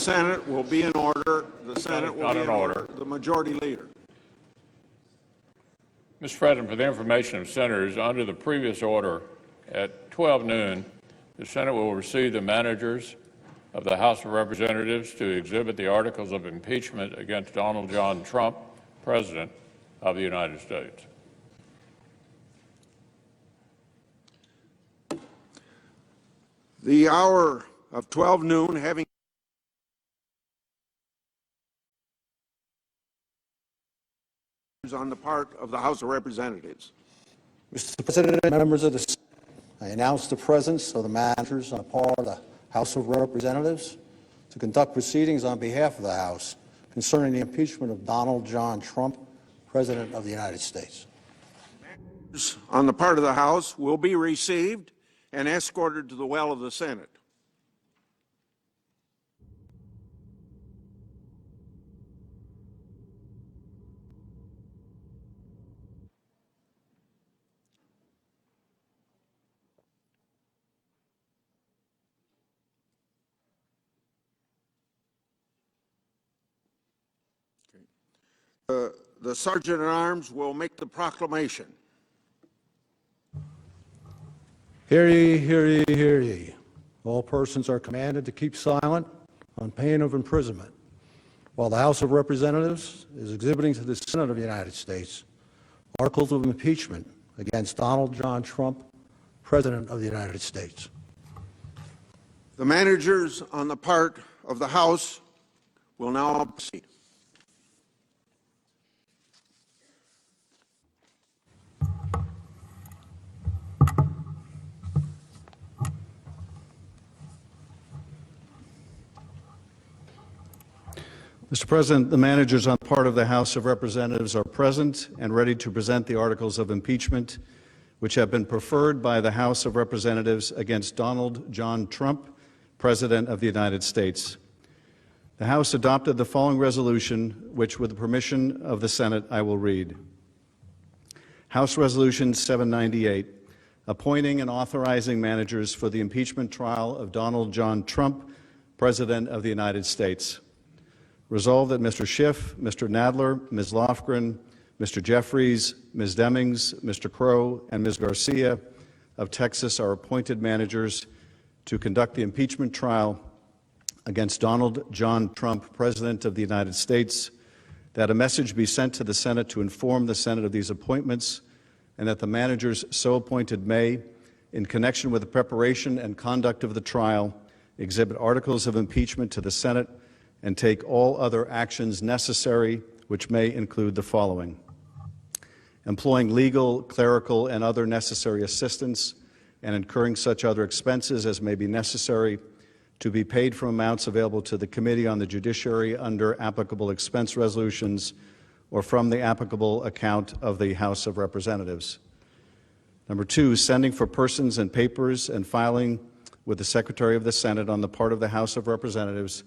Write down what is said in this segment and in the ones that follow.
The Senate will be in order. The Senate will be in order. The Majority Leader. Mr. President, for the information of senators, under the previous order, at 12 noon, the Senate will receive the managers of the House of Representatives to exhibit the articles of impeachment against Donald John Trump, President of the United States. The hour of 12 noon, having on the part of the House of Representatives. Mr. President, members of the Senate, I announce the presence of the managers on the part of the House of Representatives to conduct proceedings on behalf of the House concerning the impeachment of Donald John Trump, President of the United States. Managers on the part of the House will be received and escorted to the well of the Senate. The Sergeant at Arms will make the proclamation. Hear ye, hear ye, hear ye. All persons are commanded to keep silent on pain of imprisonment while the House of Representatives is exhibiting to the Senate of the United States articles of impeachment against Donald John Trump, President of the United States. The managers on the part of the House will now proceed. Mr. President, the managers on the part of the House of Representatives are present and ready to present the articles of impeachment which have been preferred by the House of Representatives against Donald John Trump, President of the United States. The House adopted the following resolution, which, with the permission of the Senate, I will read. House Resolution 798, appointing and authorizing managers for the impeachment trial of Donald John Trump, President of the United States. Resolved that Mr. Schiff, Mr. Nadler, Ms. Lofgren, Mr. Jeffries, Ms. Demings, Mr. Crow, and Ms. Garcia of Texas are appointed managers to conduct the impeachment trial against Donald John Trump, President of the United States, that a message be sent to the Senate to inform the Senate of these appointments, and that the managers so appointed may, in connection with the preparation and conduct of the trial, exhibit articles of impeachment to the Senate and take all other actions necessary, which may include the following: employing legal, clerical, and other necessary assistance and incurring such other expenses as may be necessary to be paid from amounts available to the Committee on the Judiciary under applicable expense resolutions or from the applicable account of the House of Representatives. Number two, sending for persons and papers and filing with the Secretary of the Senate on the part of the House of Representatives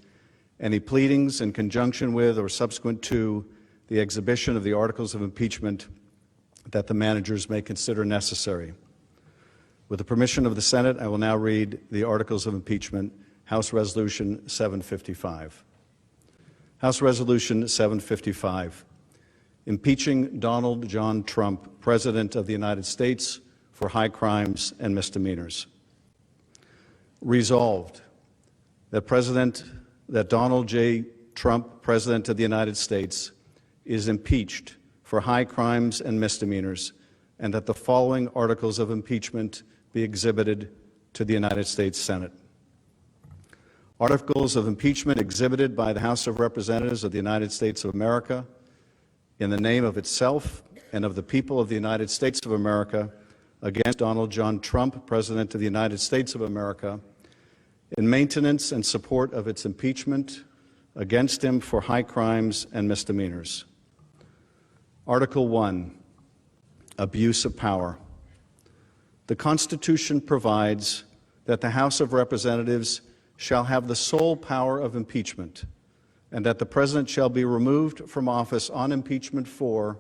any pleadings in conjunction with or subsequent to the exhibition of the articles of impeachment that the managers may consider necessary. With the permission of the Senate, I will now read the articles of impeachment, House Resolution 755. House Resolution 755, impeaching Donald John Trump, President of the United States, for high crimes and misdemeanors. Resolved that Donald J. Trump, President of the United States, is impeached for high crimes and misdemeanors, and that the following articles of impeachment be exhibited to the United States Senate. Articles of impeachment exhibited by the House of Representatives of the United States of America in the name of itself and of the people of the United States of America against Donald John Trump, President of the United States of America, in maintenance and support of its impeachment against him for high crimes and misdemeanors. Article 1, Abuse of Power. The Constitution provides that the House of Representatives shall have the sole power of impeachment, and that the President shall be removed from office on impeachment for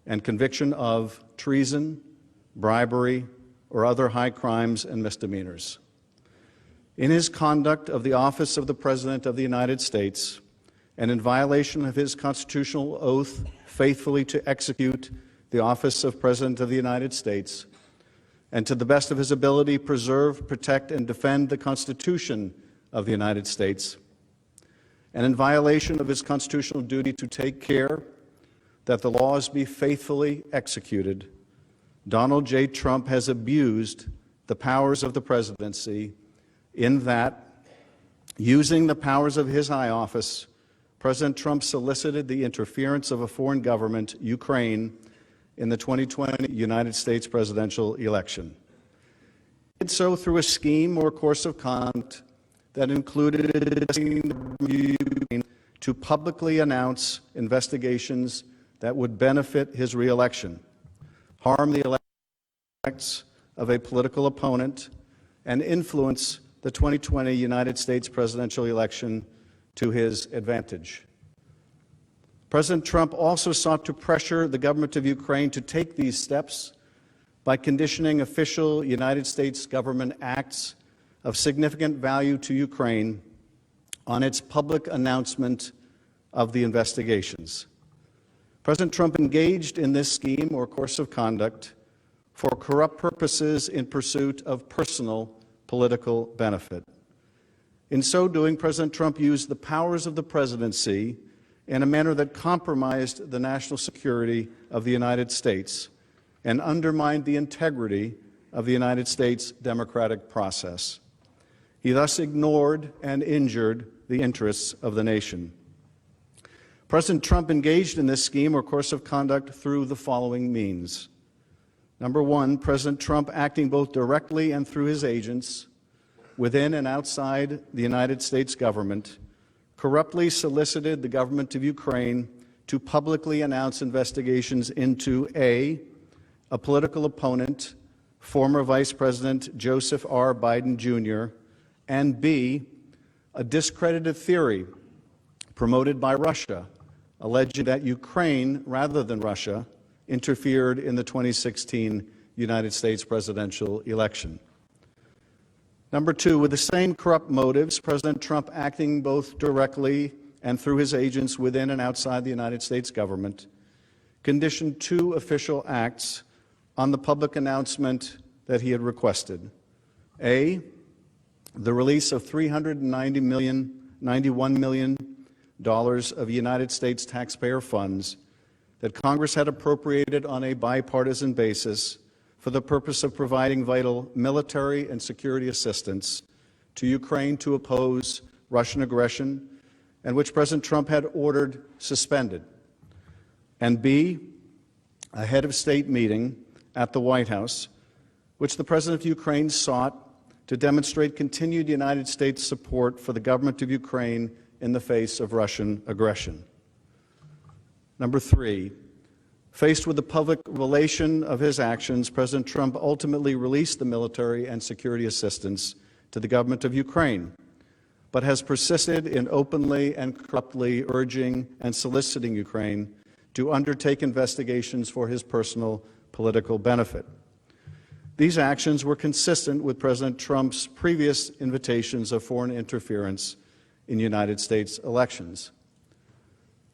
and conviction of treason, bribery, or other high crimes and misdemeanors. In his conduct of the office of the President of the United States, and in violation of his constitutional oath faithfully to execute the office of President of the United States, and to the best of his ability preserve, protect, and defend the Constitution of the United States, and in violation of his constitutional duty to take care that the laws be faithfully executed, Donald J. Trump has abused the powers of the presidency in that, using the powers of his high office, President Trump solicited the interference of a foreign government, Ukraine, in the 2020 United States presidential election. He did so through a scheme or course of conduct that included to publicly announce investigations that would benefit his reelection, harm the elections of a political opponent, and influence the 2020 United States presidential election to his advantage. President Trump also sought to pressure the government of Ukraine to take these steps by conditioning official United States government acts of significant value to Ukraine on its public announcement of the investigations. President Trump engaged in this scheme or course of conduct for corrupt purposes in pursuit of personal political benefit. In so doing, President Trump used the powers of the presidency in a manner that compromised the national security of the United States and undermined the integrity of the United States democratic process. He thus ignored and injured the interests of the nation. President Trump engaged in this scheme or course of conduct through the following means. Number one, President Trump, acting both directly and through his agents within and outside the United States government, corruptly solicited the government of Ukraine to publicly announce investigations into A, political opponent, former Vice President Joseph R. Biden Jr., and B, a discredited theory promoted by Russia, alleging that Ukraine, rather than Russia, interfered in the 2016 United States presidential election. Number two, with the same corrupt motives, President Trump, acting both directly and through his agents within and outside the United States government, conditioned two official acts on the public announcement that he had requested. A, the release of $91 million of United States taxpayer funds that Congress had appropriated on a bipartisan basis for the purpose of providing vital military and security assistance to Ukraine to oppose Russian aggression, and which President Trump had ordered suspended. And B, a head of state meeting at the White House, which the President of Ukraine sought to demonstrate continued United States support for the government of Ukraine in the face of Russian aggression. Number three, faced with the public relation of his actions, President Trump ultimately released the military and security assistance to the government of Ukraine, but has persisted in openly and corruptly urging and soliciting Ukraine to undertake investigations for his personal political benefit. These actions were consistent with President Trump's previous invitations of foreign interference in United States elections.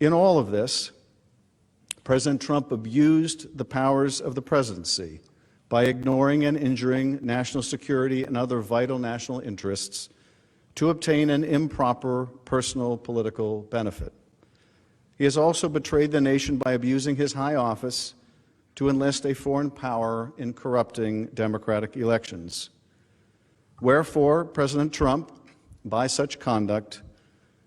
In all of this, President Trump abused the powers of the presidency by ignoring and injuring national security and other vital national interests to obtain an improper personal political benefit. He has also betrayed the nation by abusing his high office to enlist a foreign power in corrupting democratic elections. Wherefore, President Trump, by such conduct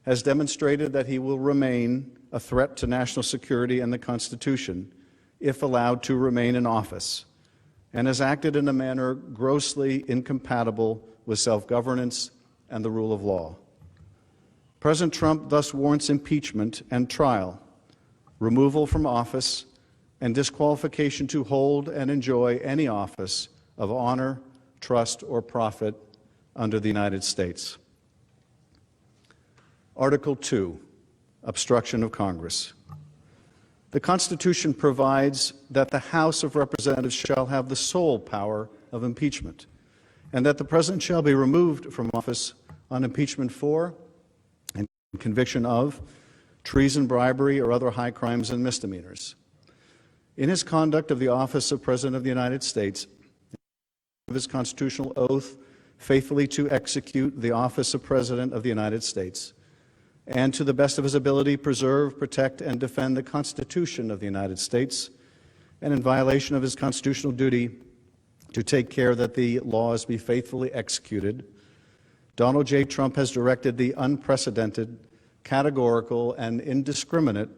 has demonstrated that he will remain a threat to national security and the Constitution if allowed to remain in office, and has acted in a manner grossly incompatible with self-governance and the rule of law. President Trump thus warrants impeachment and trial, removal from office, and disqualification to hold and enjoy any office of honor, trust, or profit under the United States. Article 2, Obstruction of Congress. The Constitution provides that the House of Representatives shall have the sole power of impeachment, and that the President shall be removed from office on impeachment for and conviction of treason, bribery, or other high crimes and misdemeanors. In his conduct of the office of President of the United States, of his constitutional oath faithfully to execute the office of President of the United States, and to the best of his ability preserve, protect, and defend the Constitution of the United States, and in violation of his constitutional duty to take care that the laws be faithfully executed, Donald J. Trump has directed the unprecedented, categorical, and indiscriminate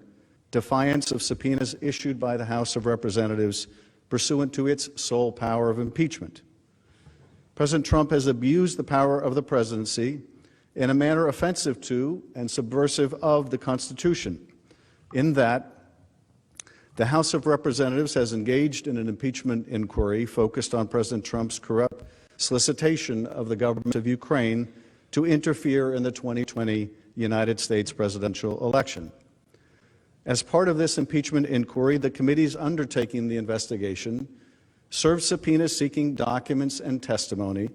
defiance of subpoenas issued by the House of Representatives pursuant to its sole power of impeachment. President Trump has abused the power of the presidency in a manner offensive to and subversive of the Constitution, in that the House of Representatives has engaged in an impeachment inquiry focused on President Trump's corrupt solicitation of the government of Ukraine to interfere in the 2020 United States presidential election. As part of this impeachment inquiry, the committees undertaking the investigation served subpoenas seeking documents and testimony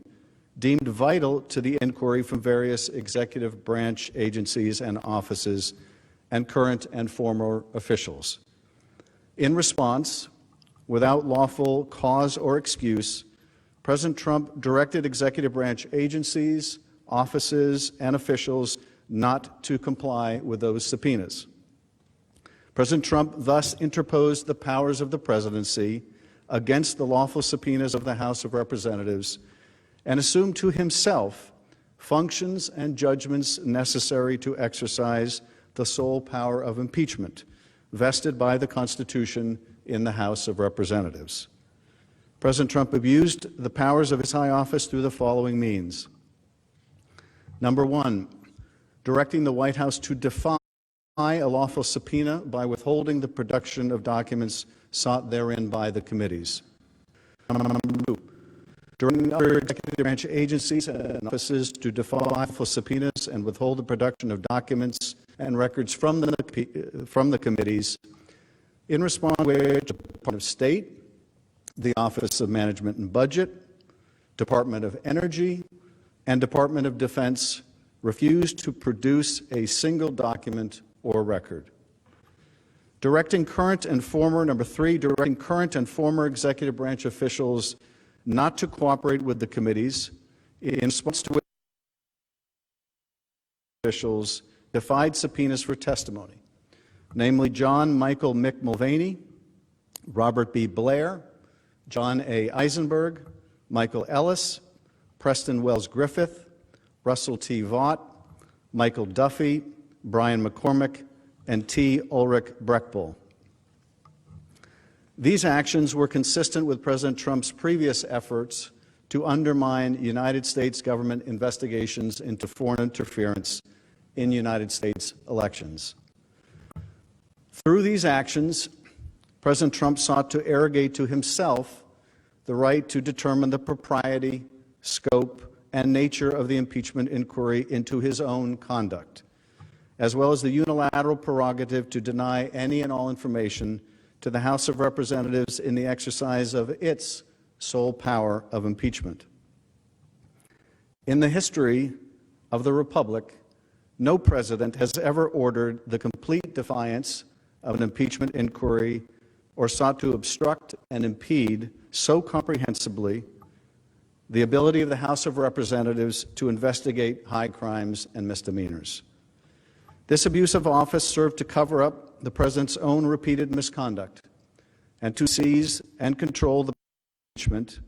deemed vital to the inquiry from various executive branch agencies and offices and current and former officials. In response, without lawful cause or excuse, President Trump directed executive branch agencies, offices, and officials not to comply with those subpoenas. President Trump thus interposed the powers of the presidency against the lawful subpoenas of the House of Representatives and assumed to himself functions and judgments necessary to exercise the sole power of impeachment vested by the Constitution in the House of Representatives. President Trump abused the powers of his high office through the following means. Number one, directing the White House to defy a lawful subpoena by withholding the production of documents sought therein by the committees. Number two, directing other executive branch agencies and offices to defy lawful subpoenas and withhold the production of documents and records from the committees, in response to which the Department of State, the Office of Management and Budget, Department of Energy, and Department of Defense refused to produce a single document or record. Directing current and former, number three, directing current and former executive branch officials not to cooperate with the committees, in response to which officials defied subpoenas for testimony, namely John Michael Mick Mulvaney, Robert B. Blair, John A. Eisenberg, Michael Ellis, Preston Wells Griffith, Russell T. Vaught, Michael Duffy, Brian McCormick, and T. Ulrich Breckbull. These actions were consistent with President Trump's previous efforts to undermine United States government investigations into foreign interference in United States elections. Through these actions, President Trump sought to arrogate to himself the right to determine the propriety, scope, and nature of the impeachment inquiry into his own conduct, as well as the unilateral prerogative to deny any and all information to the House of Representatives in the exercise of its sole power of impeachment. In the history of the Republic, no president has ever ordered the complete defiance of an impeachment inquiry or sought to obstruct and impede so comprehensively the ability of the House of Representatives to investigate high crimes and misdemeanors. This abuse of office served to cover up the President's own repeated misconduct and to seize and control the impeachment,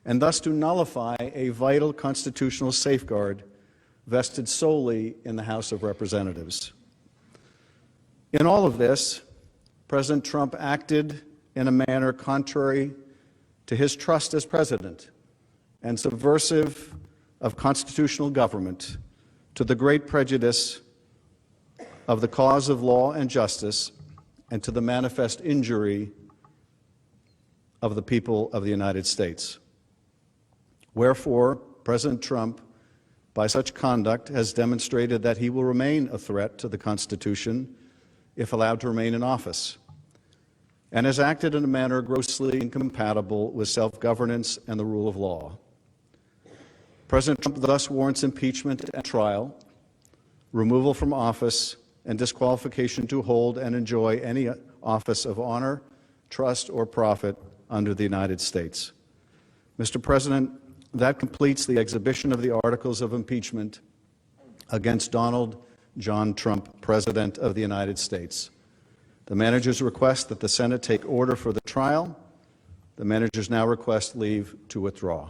and thus to nullify a vital constitutional safeguard vested solely in the House of Representatives. In all of this, President Trump acted in a manner contrary to his trust as president and subversive of constitutional government, to the great prejudice of the cause of law and justice, and to the manifest injury of the people of the United States. Wherefore, President Trump, by such conduct, has demonstrated that he will remain a threat to the Constitution if allowed to remain in office, and has acted in a manner grossly incompatible with self-governance and the rule of law. President Trump thus warrants impeachment and trial, removal from office, and disqualification to hold and enjoy any office of honor, trust, or profit under the United States. Mr. President, that completes the exhibition of the articles of impeachment against Donald John Trump, President of the United States. The managers request that the Senate take order for the trial. The managers now request leave to withdraw.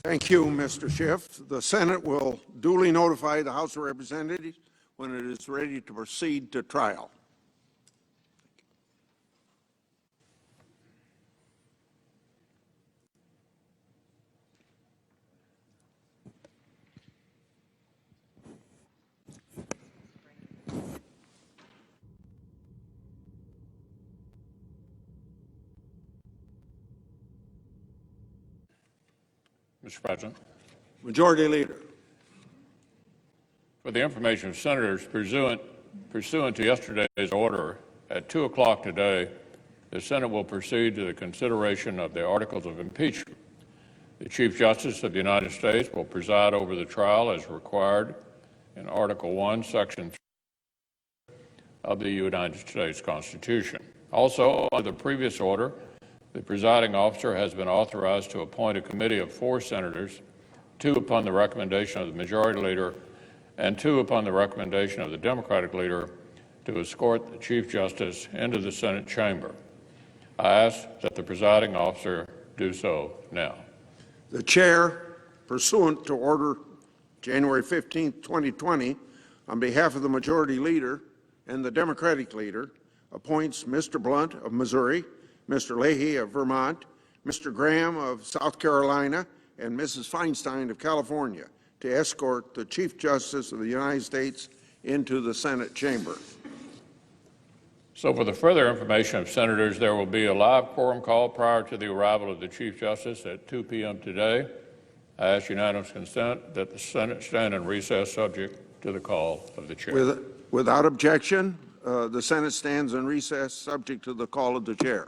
Thank you, Mr. Schiff. The Senate will duly notify the House of Representatives when it is ready to proceed to trial. Mr. President, Majority Leader. for the information of senators, pursuant to yesterday's order, at 2 o'clock today, the Senate will proceed to the consideration of the articles of impeachment. The Chief Justice of the United States will preside over the trial as required in Article 1, Section 3 of the United States Constitution. Also, under the previous order, the presiding officer has been authorized to appoint a committee of 4 senators, 2 upon the recommendation of the Majority Leader and 2 upon the recommendation of the Democratic Leader, to escort the Chief Justice into the Senate chamber. I ask that the presiding officer do so now. The Chair, pursuant to Order January 15, 2020, on behalf of the Majority Leader and the Democratic Leader, appoints Mr. Blunt of Missouri, Mr. Leahy of Vermont, Mr. Graham of South Carolina, and Mrs. Feinstein of California to escort the Chief Justice of the United States into the Senate chamber. So for the further information of senators, there will be a live quorum call prior to the arrival of the Chief Justice at 2 p.m. today. I ask unanimous consent that the Senate stand in recess subject to the call of the chair. Without objection, the Senate stands in recess subject to the call of the chair.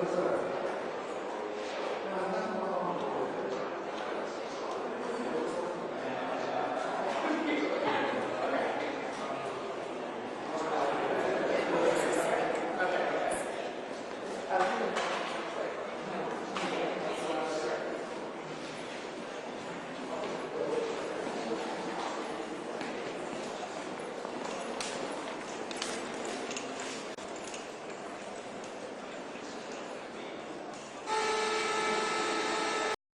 Yes, sir.